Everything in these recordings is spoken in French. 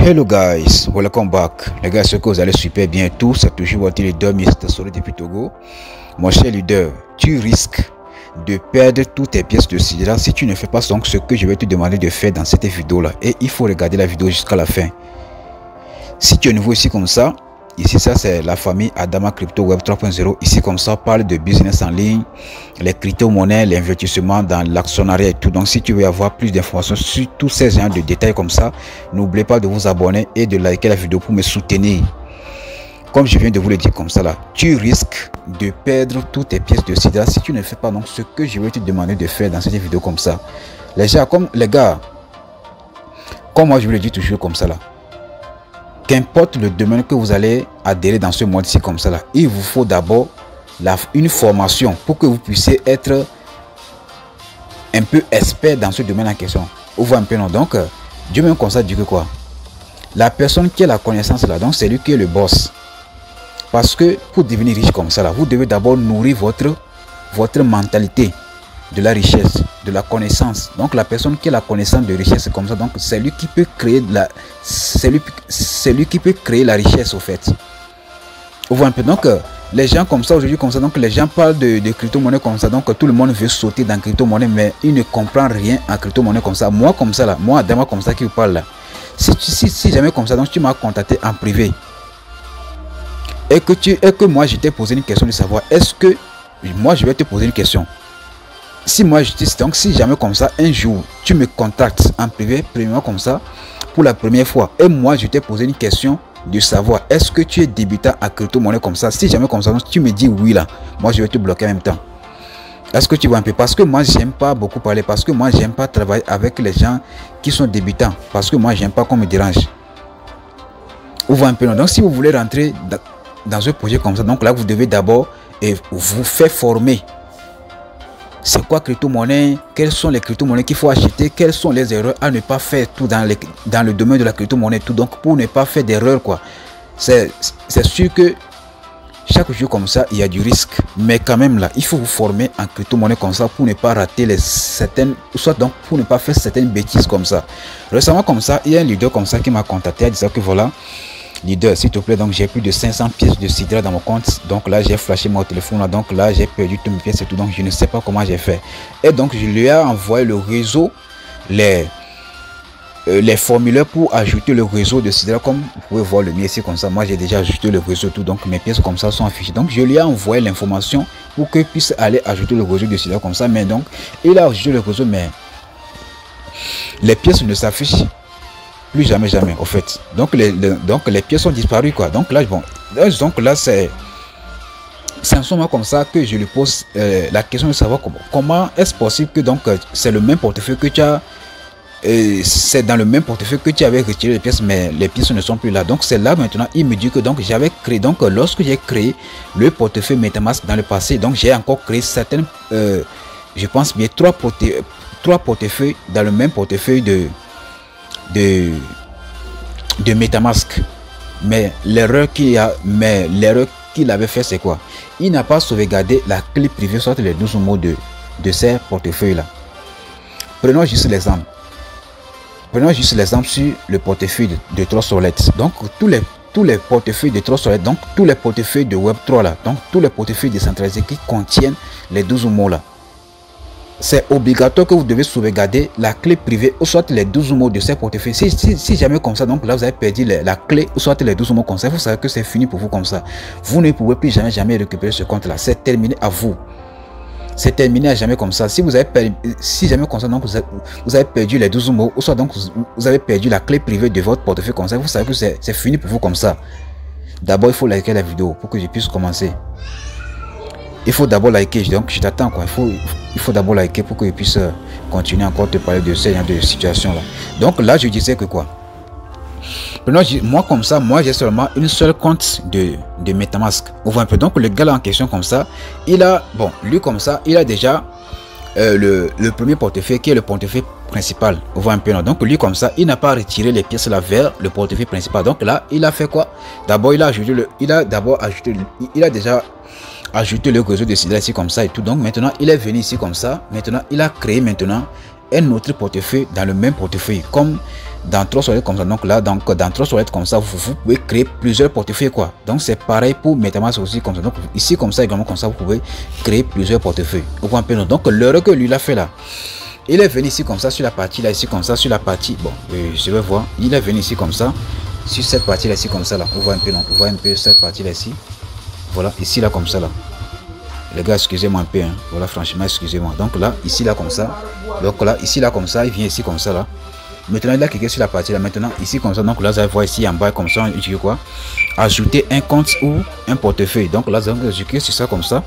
Hello guys, welcome back. Les gars, ce que vous allez super bien tout, c'est toujours votre leader Mr. Solo depuis Togo. Mon cher leader, tu risques de perdre toutes tes pièces de Sidra si tu ne fais pas donc ce que je vais te demander de faire dans cette vidéo là. Et il faut regarder la vidéo jusqu'à la fin. Si tu es nouveau ici comme ça, ici ça c'est la famille Adama Crypto Web 3.0. Ici comme ça on parle de business en ligne, les crypto-monnaies, l'investissement dans l'actionnariat et tout. Donc si tu veux avoir plus d'informations sur tous ces genres de détails comme ça, n'oubliez pas de vous abonner et de liker la vidéo pour me soutenir. Comme je viens de vous le dire comme ça là, tu risques de perdre toutes tes pièces de Sidra si tu ne fais pas donc ce que je vais te demander de faire dans cette vidéo comme ça. Les gars, comme moi je vous le dis toujours comme ça là, qu'importe le domaine que vous allez adhérer dans ce mode-ci comme ça là, il vous faut d'abord une formation pour que vous puissiez être un peu expert dans ce domaine en question. Vous voyez un peu non? Donc Dieu même comme ça dit que quoi, la personne qui a la connaissance là, donc c'est lui qui est le boss. Parce que pour devenir riche comme ça là, vous devez d'abord nourrir votre mentalité de la richesse, de la connaissance. Donc la personne qui a la connaissance de richesse comme ça, donc c'est lui qui peut créer c'est lui qui peut créer la richesse au fait. Vous voyez un peu? Donc les gens comme ça aujourd'hui comme ça, donc les gens parlent de crypto-monnaie comme ça, donc tout le monde veut sauter dans crypto-monnaie, mais il ne comprend rien en crypto-monnaie comme ça. Moi comme ça là, moi Adama comme ça qui vous parle là, si jamais comme ça, donc tu m'as contacté en privé et que moi je t'ai posé une question de savoir, est-ce que moi je vais te poser une question. Si moi je dis donc, si jamais comme ça un jour tu me contactes en privé, premièrement comme ça pour la première fois, et moi je t'ai posé une question de savoir est-ce que tu es débutant à crypto-monnaie comme ça, si jamais comme ça donc, tu me dis oui là, moi je vais te bloquer en même temps. Est-ce que tu vois un peu? Parce que moi j'aime pas beaucoup parler, parce que moi j'aime pas travailler avec les gens qui sont débutants, parce que moi j'aime pas qu'on me dérange. Vous voyez un peu non? Donc si vous voulez rentrer dans un projet comme ça, donc là vous devez d'abord vous faire former. C'est quoi crypto-monnaie? Quelles sont les crypto-monnaies qu'il faut acheter? Quelles sont les erreurs à ne pas faire tout dans le domaine de la crypto-monnaie tout? Donc pour ne pas faire d'erreur quoi. C'est sûr que chaque jour comme ça il y a du risque, mais quand même là il faut vous former en crypto-monnaie comme ça pour ne pas rater soit donc pour ne pas faire certaines bêtises comme ça. Récemment comme ça il y a un leader comme ça qui m'a contacté en disant que voilà, leader s'il te plaît, donc j'ai plus de 500 pièces de Sidra dans mon compte, donc là j'ai flashé mon téléphone là, donc là j'ai perdu toutes mes pièces et tout, donc je ne sais pas comment j'ai fait. Et donc je lui ai envoyé le réseau, les formulaires pour ajouter le réseau de Sidra, comme vous pouvez voir le mien ici comme ça. Moi j'ai déjà ajouté le réseau tout, donc mes pièces comme ça sont affichées. Donc je lui ai envoyé l'information pour qu'il puisse aller ajouter le réseau de Sidra comme ça, mais donc il a ajouté le réseau, mais les pièces ne s'affichent plus jamais au fait. Donc les pièces sont disparues quoi. Donc là bon, donc là c'est en ce moment comme ça que je lui pose la question de savoir comment est-ce possible que donc c'est le même portefeuille que tu as, c'est dans le même portefeuille que tu avais retiré les pièces, mais les pièces ne sont plus là. Donc c'est là maintenant il me dit que donc j'avais créé, donc lorsque j'ai créé le portefeuille MetaMask dans le passé, donc j'ai encore créé certaines je pense bien trois portefeuilles dans le même portefeuille de MetaMask. Mais l'erreur qu'il avait fait c'est quoi? Il n'a pas sauvegardé la clé privée, soit les 12 mots de ces portefeuilles là. Prenons juste l'exemple sur le portefeuille de Trust Wallet. Donc tous les portefeuilles de Trust Wallet, donc tous les portefeuilles de Web3 là, donc tous les portefeuilles décentralisés qui contiennent les 12 mots là, c'est obligatoire que vous devez sauvegarder la clé privée ou soit les 12 mots de ces portefeuilles. Si jamais comme ça, donc là vous avez perdu la clé ou soit les 12 mots comme ça, vous savez que c'est fini pour vous comme ça. Vous ne pouvez plus jamais récupérer ce compte là. C'est terminé à vous. C'est terminé à jamais comme ça. Si jamais comme ça, donc vous avez perdu les 12 mots ou soit donc vous avez perdu la clé privée de votre portefeuille comme ça, vous savez que c'est fini pour vous comme ça. D'abord il faut liker la vidéo pour que je puisse commencer. Il faut d'abord liker, donc je t'attends quoi. Il faut d'abord liker pour que je puisse continuer encore te parler de ces genre de situation là. Donc là je disais que quoi, moi comme ça, moi j'ai seulement une seule compte de MetaMask. On voit un peu. Donc le gars là en question comme ça, il a bon lui comme ça, il a déjà le premier portefeuille qui est le portefeuille principal. On voit un peu non? Donc lui comme ça, il n'a pas retiré les pièces là vers le portefeuille principal. Donc là il a fait quoi? D'abord il a déjà ajouter le réseau de Sidra ici comme ça et tout. Donc maintenant il est venu ici comme ça. Maintenant il a créé maintenant un autre portefeuille dans le même portefeuille, comme dans Trust Wallet comme ça. Donc là, dans Trust Wallet comme ça, vous pouvez créer plusieurs portefeuilles quoi. Donc c'est pareil pour MetaMask aussi comme ça. Donc ici comme ça également comme ça, vous pouvez créer plusieurs portefeuilles. Donc l'erreur que lui l'a fait là, il est venu ici comme ça sur la partie là, ici comme ça sur la partie, bon, je vais voir, il est venu ici comme ça sur cette partie là, ici comme ça là. On voit un peu, non, on voit un peu cette partie là ici. Voilà, ici là comme ça là. Les gars, excusez-moi un peu, hein. Voilà, franchement, excusez-moi. Donc là, ici là comme ça. Donc là, ici là comme ça, il vient ici comme ça là. Maintenant, il a cliqué sur la partie là. Maintenant, ici comme ça. Donc là, vous allez voir ici en bas comme ça. Il dit quoi? Ajouter un compte ou un portefeuille. Donc là, je clique sur ça comme ça.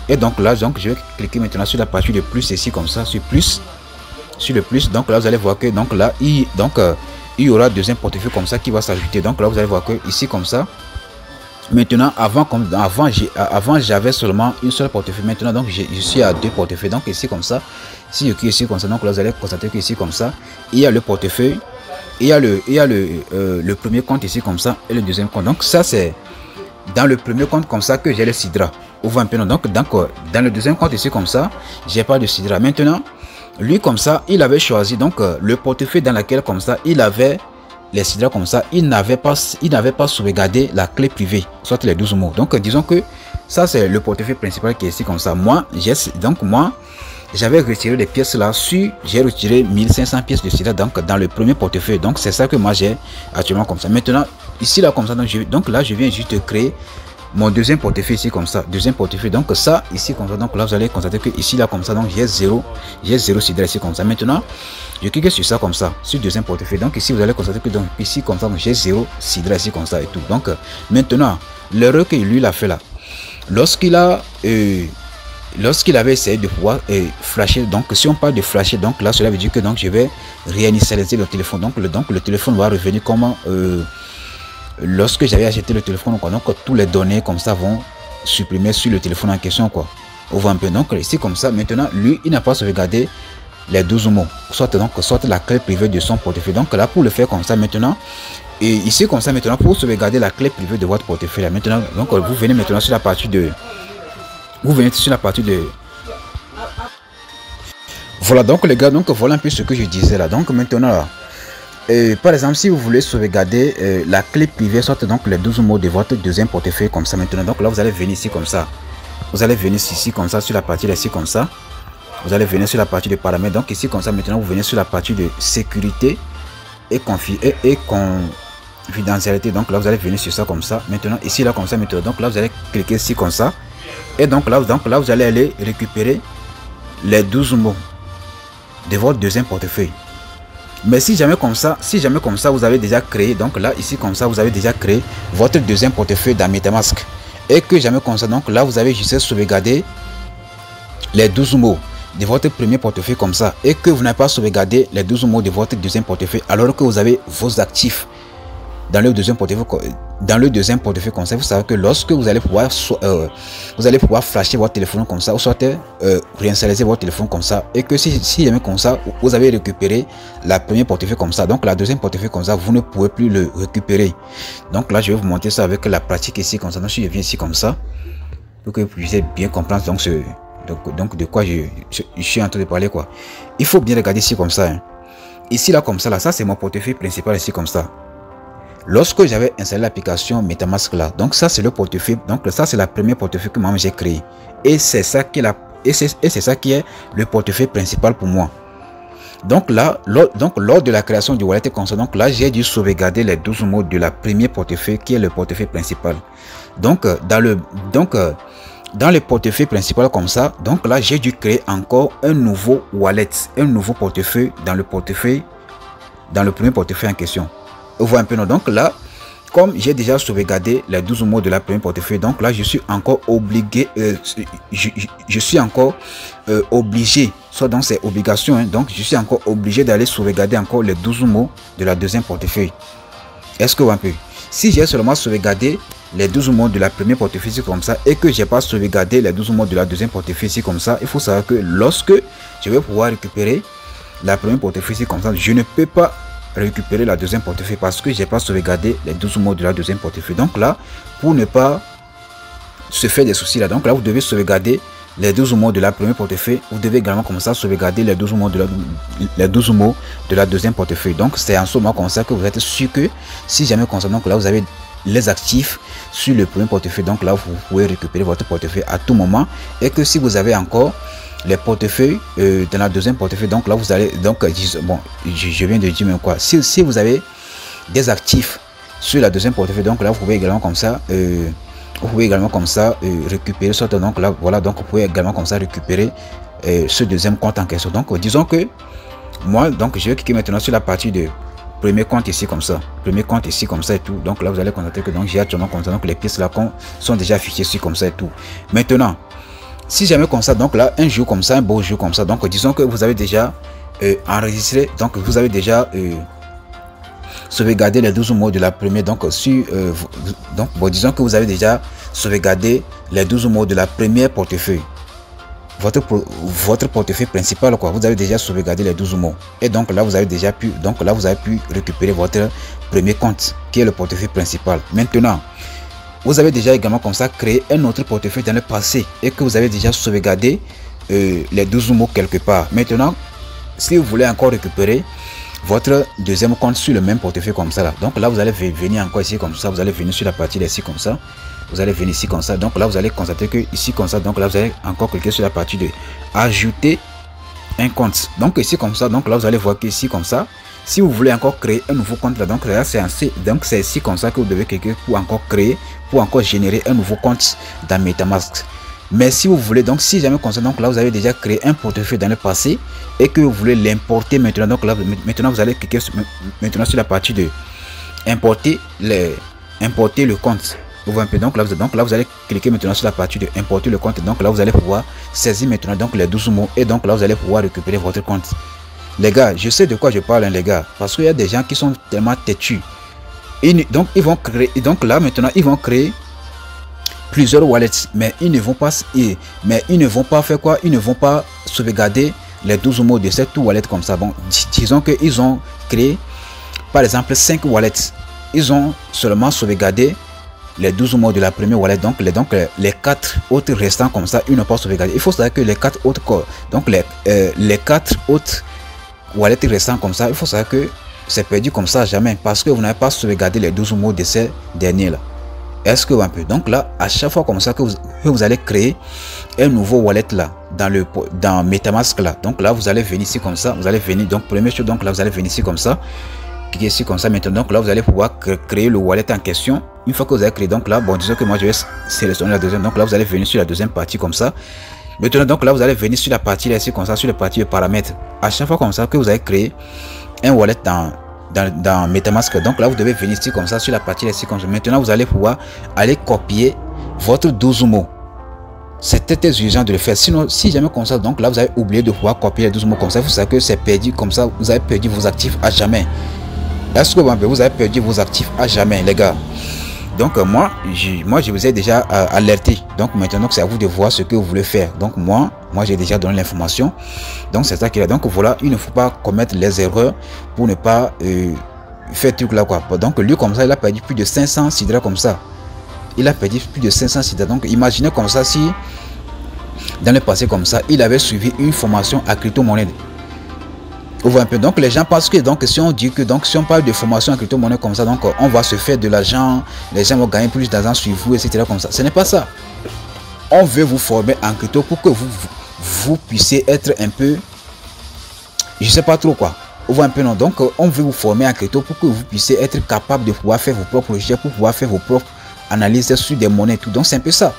Et donc là, donc je vais cliquer maintenant sur la partie de plus ici comme ça, sur plus, sur le plus. Donc là, vous allez voir que donc là, il y aura deuxième portefeuille comme ça qui va s'ajouter. Donc là, vous allez voir que ici comme ça. Maintenant, avant j'avais seulement une seule portefeuille. Maintenant, donc je suis à deux portefeuilles. Donc ici comme ça, si je clique ici comme ça, donc là vous allez constater que ici comme ça, il y a le portefeuille, il y a le premier compte ici comme ça et le deuxième compte. Donc ça c'est dans le premier compte comme ça que j'ai le Sidra. On voit un peu, donc dans le deuxième compte ici comme ça, j'ai pas de Sidra. Maintenant, lui comme ça, il avait choisi donc le portefeuille dans lequel comme ça, il avait les Sidra comme ça, il n'avait pas sauvegardé la clé privée, soit les 12 mots. Donc disons que ça c'est le portefeuille principal qui est ici comme ça. Moi, j'avais retiré les pièces là, j'ai retiré 1500 pièces de Sidra donc dans le premier portefeuille. Donc c'est ça que moi j'ai actuellement comme ça. Maintenant ici là comme ça, donc là je viens juste créer mon deuxième portefeuille ici comme ça, deuxième portefeuille. Donc ça ici comme ça, donc là vous allez constater que ici là comme ça, donc j'ai zéro Sidra ici comme ça. Maintenant je clique sur ça comme ça, sur deuxième portefeuille. Donc ici vous allez constater que donc ici comme ça, j'ai zéro Sidra ici comme ça et tout. Donc maintenant l'erreur que lui l'a fait là, lorsqu'il avait essayé de pouvoir flasher, donc si on parle de flasher, donc là cela veut dire que donc je vais réinitialiser le téléphone. Donc le téléphone va revenir comme lorsque j'avais acheté le téléphone quoi. Donc tous les données comme ça vont supprimer sur le téléphone en question quoi. On voit un peu. Donc ici comme ça, maintenant lui il n'a pas sauvegardé les 12 mots, soit la clé privée de son portefeuille. Donc là pour le faire comme ça maintenant, et ici comme ça maintenant pour sauvegarder la clé privée de votre portefeuille là, maintenant donc vous venez maintenant sur la partie de voilà. Donc les gars, donc voilà un peu ce que je disais là. Donc maintenant là, par exemple si vous voulez sauvegarder la clé privée, soit donc les 12 mots de votre deuxième portefeuille comme ça maintenant, donc là vous allez venir ici comme ça, vous allez venir ici comme ça sur la partie là, ici comme ça, vous allez venir sur la partie de paramètres. Donc ici comme ça maintenant vous venez sur la partie de sécurité et confidentialité. Donc là vous allez venir sur ça comme ça. Maintenant ici là comme ça maintenant, donc là vous allez cliquer ici comme ça. Et donc là vous allez aller récupérer les 12 mots de votre deuxième portefeuille. Mais si jamais comme ça vous avez déjà créé, donc là ici comme ça vous avez déjà créé votre deuxième portefeuille dans MetaMask, et que jamais comme ça, donc là vous avez juste sauvegardé les 12 mots de votre premier portefeuille comme ça, et que vous n'avez pas sauvegardé les 12 mots de votre deuxième portefeuille, alors que vous avez vos actifs dans le deuxième portefeuille comme ça, vous savez que lorsque vous allez pouvoir flasher votre téléphone comme ça, ou soit réinitialiser votre téléphone comme ça, et que si jamais comme ça vous avez récupéré la première portefeuille comme ça, donc la deuxième portefeuille comme ça vous ne pouvez plus le récupérer. Donc là je vais vous montrer ça avec la pratique ici comme ça. Donc si je viens ici comme ça pour que vous puissiez bien comprendre donc de quoi je suis en train de parler quoi. Il faut bien regarder ici comme ça, hein. Ici là comme ça là, ça c'est mon portefeuille principal ici comme ça. Lorsque j'avais installé l'application MetaMask là, donc ça c'est le portefeuille, donc ça c'est la première portefeuille que moi j'ai créé, et c'est ça qui est le portefeuille principal pour moi. Donc là, lors de la création du wallet comme ça, donc là j'ai dû sauvegarder les 12 mots de la première portefeuille qui est le portefeuille principal. Donc dans le portefeuille principal comme ça, donc là j'ai dû créer encore un nouveau wallet, un nouveau portefeuille dans le premier portefeuille en question. Vous voyez un peu, non? Donc là, comme j'ai déjà sauvegardé les 12 mots de la première portefeuille, donc là je suis encore obligé, soit dans ces obligations, hein, donc je suis encore obligé d'aller sauvegarder encore les 12 mots de la deuxième portefeuille. Est-ce que vous voyez un peu? Si j'ai seulement sauvegardé les 12 mots de la première portefeuille ici comme ça, et que j'ai pas sauvegardé les 12 mots de la deuxième portefeuille ici comme ça, il faut savoir que lorsque je vais pouvoir récupérer la première portefeuille ici comme ça, je ne peux pas récupérer la deuxième portefeuille parce que j'ai pas sauvegardé les 12 mots de la deuxième portefeuille. Donc là, pour ne pas se faire des soucis là, donc là vous devez sauvegarder les 12 mots de la première portefeuille, vous devez également comme ça sauvegarder les 12 mots de la deuxième portefeuille. Donc c'est en ce moment comme ça que vous êtes sûr que si jamais comme ça, donc là vous avez les actifs sur le premier portefeuille, donc là vous pouvez récupérer votre portefeuille à tout moment, et que si vous avez encore les portefeuilles dans la deuxième portefeuille, donc là vous allez donc bon, je viens de dire même quoi, si vous avez des actifs sur la deuxième portefeuille, donc là vous pouvez également comme ça récupérer ça. Donc là voilà, donc vous pouvez également comme ça récupérer ce deuxième compte en question. Donc disons que moi, donc je vais cliquer maintenant sur la partie de premier compte ici comme ça, premier compte ici comme ça et tout. Donc là vous allez constater que donc j'ai actuellement comme ça, donc les pièces là sont déjà affichées ici comme ça et tout. Maintenant si jamais comme ça, donc là un jour comme ça, un beau jour comme ça, donc disons que vous avez déjà enregistré, donc vous avez déjà sauvegarder les 12 mots de la première, donc disons que vous avez déjà sauvegardé les 12 mots de la première portefeuille, votre portefeuille principal quoi, vous avez déjà sauvegardé les 12 mots, et donc là vous avez déjà pu, vous avez pu récupérer votre premier compte qui est le portefeuille principal. Maintenant vous avez déjà également comme ça créé un autre portefeuille dans le passé et que vous avez déjà sauvegardé les 12 mots quelque part. Maintenant si vous voulez encore récupérer votre deuxième compte sur le même portefeuille comme ça là, donc là vous allez venir encore ici comme ça, vous allez venir sur la partie ici comme ça, vous allez venir ici comme ça, donc là vous allez constater que ici comme ça, donc là vous allez encore cliquer sur la partie de ajouter un compte. Donc ici comme ça, donc là vous allez voir que ici comme ça, si vous voulez encore créer un nouveau compte là, donc là c'est ici comme ça que vous devez cliquer pour encore créer, pour encore générer un nouveau compte dans MetaMask. Mais si vous voulez, donc si jamais comme ça, donc là vous avez déjà créé un portefeuille dans le passé et que vous voulez l'importer maintenant, donc là maintenant vous allez cliquer maintenant sur la partie de importer le compte. Vous voyez un peu, donc là vous allez cliquer maintenant sur la partie de importer le compte, donc là vous allez pouvoir saisir maintenant donc les 12 mots, et donc là vous allez pouvoir récupérer votre compte. Les gars, je sais de quoi je parle, hein, les gars, parce qu'il y a des gens qui sont tellement têtus. Donc ils vont créer, donc là maintenant ils vont créer plusieurs wallets, mais ils ne vont pas faire quoi, ils ne vont pas sauvegarder les 12 mots de cette wallet comme ça. Bon, disons qu'ils ont créé par exemple 5 wallets, ils ont seulement sauvegardé les 12 mots de la première wallet, donc les 4 autres restants comme ça, ils n'ont pas sauvegardé. Il faut savoir que les 4 autres donc les 4 autres wallets restants comme ça, il faut savoir que c'est perdu comme ça à jamais, parce que vous n'avez pas sauvegardé les 12 mots de ces derniers là. Est-ce que un peu, donc là à chaque fois comme ça que vous allez créer un nouveau wallet là dans MetaMask là, donc là vous allez venir ici comme ça, vous allez venir, donc première chose, donc là vous allez venir ici comme ça, cliquez ici comme ça. Maintenant donc là vous allez pouvoir créer le wallet en question. Une fois que vous avez créé, donc là bon, disons que moi je vais sélectionner la deuxième, donc là vous allez venir sur la deuxième partie comme ça. Maintenant donc là vous allez venir sur la partie là ici comme ça, sur la partie de paramètres. À chaque fois comme ça que vous avez créé un wallet dans MetaMask, donc là vous devez venir ici comme ça sur la partie ici comme ça. Maintenant vous allez pouvoir aller copier votre 12 mots. C'est très urgent de le faire, sinon si jamais comme ça, donc là vous avez oublié de pouvoir copier les 12 mots comme ça, vous savez que c'est perdu comme ça, vous avez perdu vos actifs à jamais. Est-ce que vous avez perdu vos actifs à jamais, les gars? Donc moi je vous ai déjà alerté, donc maintenant c'est à vous de voir ce que vous voulez faire. Donc moi j'ai déjà donné l'information, donc c'est ça qu'il y a. Donc voilà, il ne faut pas commettre les erreurs pour ne pas faire truc là quoi. Donc lui comme ça il a perdu plus de 500 sidra comme ça, il a perdu plus de 500 sidra. Donc imaginez comme ça si dans le passé comme ça il avait suivi une formation à crypto-monnaie. Vous voyez un peu, donc les gens pensent que donc si on dit que donc si on parle de formation en crypto-monnaie comme ça, donc on va se faire de l'argent, les gens vont gagner plus d'argent sur vous, etc. comme ça. Ce n'est pas ça. On veut vous former en crypto pour que vous puissiez être un peu, je sais pas trop quoi. Vous voyez un peu, non? Donc on veut vous former en crypto pour que vous puissiez être capable de pouvoir faire vos propres recherches, pour pouvoir faire vos propres analyses sur des monnaies, tout. Donc c'est un peu ça.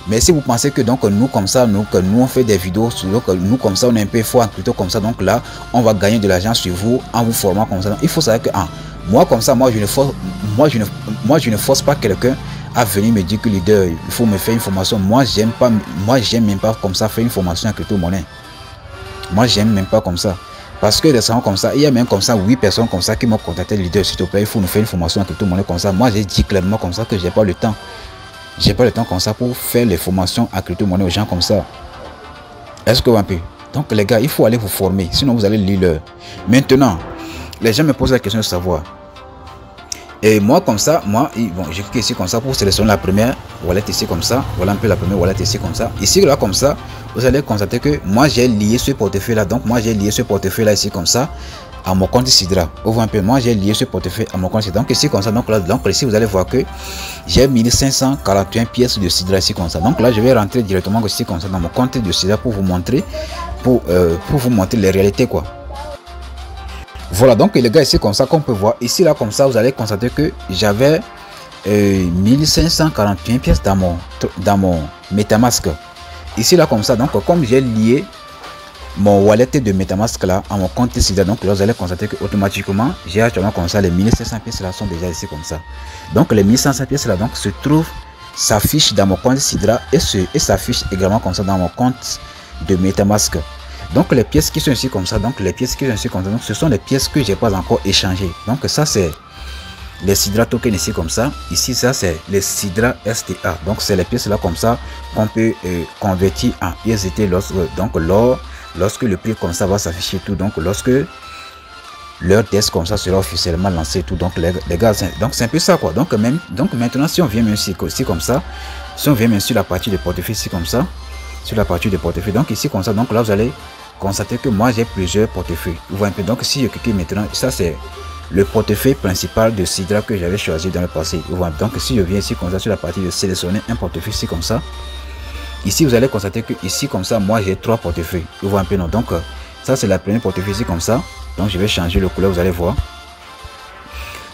Mais si vous pensez que donc nous comme ça, nous on fait des vidéos, donc nous comme ça on est un peu fort en crypto comme ça, donc là on va gagner de l'argent sur vous en vous formant comme ça. Donc, il faut savoir que moi comme ça, moi je ne force pas quelqu'un à venir me dire que leader il faut me faire une formation. Moi j'aime même pas comme ça faire une formation en crypto-monnaie. Moi j'aime même pas comme ça. Parce que récemment comme ça, il y a même comme ça 8 personnes comme ça qui m'ont contacté, leader s'il te plaît, il faut nous faire une formation en crypto-monnaie comme ça. Moi j'ai dit clairement comme ça que j'ai pas le temps. J'ai pas le temps comme ça pour faire les formations à crypto-monnaie aux gens comme ça. Est-ce que vous un peu? Donc les gars, il faut aller vous former, sinon vous allez lire l'heure. Maintenant, les gens me posent la question de savoir, Et moi comme ça, bon, je clique ici comme ça pour sélectionner la première wallet ici comme ça. Voilà un peu la première wallet ici comme ça. Ici là comme ça, vous allez constater que moi j'ai lié ce portefeuille là. Donc moi j'ai lié ce portefeuille là ici comme ça à mon compte Sidra. Vous voyez un peu, moi j'ai lié ce portefeuille à mon compte Sidra. Donc ici comme ça, donc ici vous allez voir que j'ai 1541 pièces de Sidra ici comme ça. Donc là je vais rentrer directement ici comme ça dans mon compte de Sidra pour vous montrer, pour vous montrer les réalités quoi. Voilà, donc les gars, ici comme ça qu'on peut voir, ici là comme ça, vous allez constater que j'avais 1541 pièces dans mon MetaMask. Ici là comme ça, donc comme j'ai lié mon wallet de MetaMask là à mon compte Sidra, donc là vous allez constater que automatiquement j'ai actuellement comme ça les 1500 pièces là sont déjà ici comme ça. Donc les 1500 pièces là donc se trouvent, s'affichent dans mon compte Sidra et s'affichent également comme ça dans mon compte de MetaMask. Donc les pièces qui sont ici comme ça, donc ce sont les pièces que j'ai pas encore échangées. Donc ça c'est les Sidra tokens ici comme ça. Ici ça c'est les Sidra STA. Donc c'est les pièces là comme ça qu'on peut convertir en USDT lorsque le prix comme ça va s'afficher tout. Donc lorsque leur test comme ça sera officiellement lancé tout. Donc les gars, donc c'est un peu ça quoi. Donc maintenant si on vient même ici comme ça, si on vient même sur la partie de portefeuille ici comme ça, sur la partie de portefeuille, donc ici comme ça, donc là vous allez constater que moi j'ai plusieurs portefeuilles. Vous voyez un peu, donc si je clique maintenant, ça c'est le portefeuille principal de Sidra que j'avais choisi dans le passé. Vous voyez, donc si je viens ici comme ça sur la partie de sélectionner un portefeuille ici comme ça, ici vous allez constater que ici comme ça moi j'ai 3 portefeuilles. Vous voyez un peu, non, donc ça c'est la première portefeuille ici comme ça. Donc je vais changer le couleur, vous allez voir.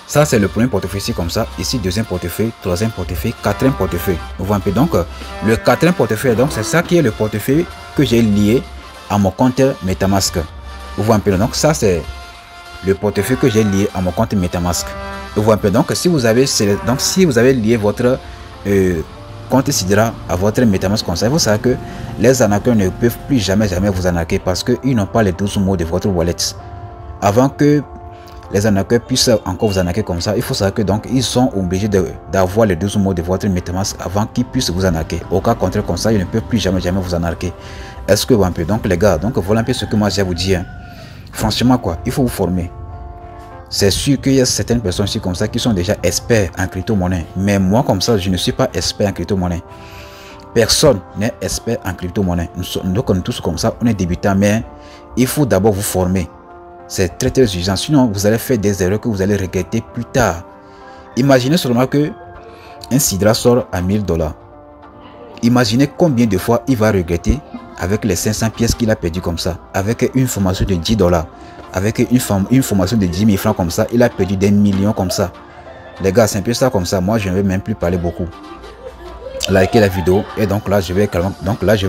Ça c'est le premier portefeuille ici comme ça. Ici deuxième portefeuille, troisième portefeuille, quatrième portefeuille. Vous voyez un peu, donc le quatrième portefeuille, donc c'est ça qui est le portefeuille que j'ai lié à mon compte MetaMask. Vous voyez un peu, donc ça c'est le portefeuille que j'ai lié à mon compte MetaMask. Vous voyez un peu, donc si vous avez lié votre compte Sidra à votre MetaMask comme ça, il faut savoir que les arnaqueurs ne peuvent plus jamais vous arnaquer parce qu'ils n'ont pas les 12 mots de votre wallet. Avant que les arnaqueurs puissent encore vous arnaquer comme ça, il faut savoir que donc ils sont obligés d'avoir les 12 mots de votre MetaMask avant qu'ils puissent vous arnaquer. Au cas contraire comme ça, ils ne peuvent plus jamais vous arnaquer. Est-ce que vous un peu, donc les gars, donc voilà un peu ce que moi j'ai à vous dire. Franchement quoi, il faut vous former. C'est sûr qu'il y a certaines personnes ici comme ça qui sont déjà experts en crypto-monnaie. Mais moi comme ça, je ne suis pas expert en crypto-monnaie. Personne n'est expert en crypto-monnaie. Nous sommes tous comme ça, on est débutants, mais il faut d'abord vous former. C'est très urgent, sinon vous allez faire des erreurs que vous allez regretter plus tard. Imaginez seulement que un Sidra sort à 1000 $. Imaginez combien de fois il va regretter avec les 500 pièces qu'il a perdu comme ça, avec une formation de 10 $, avec une formation de 10 000 francs comme ça, il a perdu des millions comme ça. Les gars, c'est un peu ça comme ça. Moi, je ne vais même plus parler beaucoup. Likez la vidéo et donc là, je vais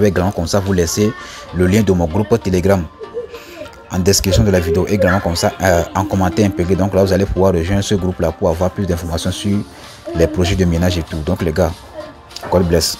également comme ça vous laisser le lien de mon groupe Telegram en description de la vidéo, également comme ça en commentaire intégré. Donc là vous allez pouvoir rejoindre ce groupe là pour avoir plus d'informations sur les projets de ménage et tout. Donc les gars, God bless.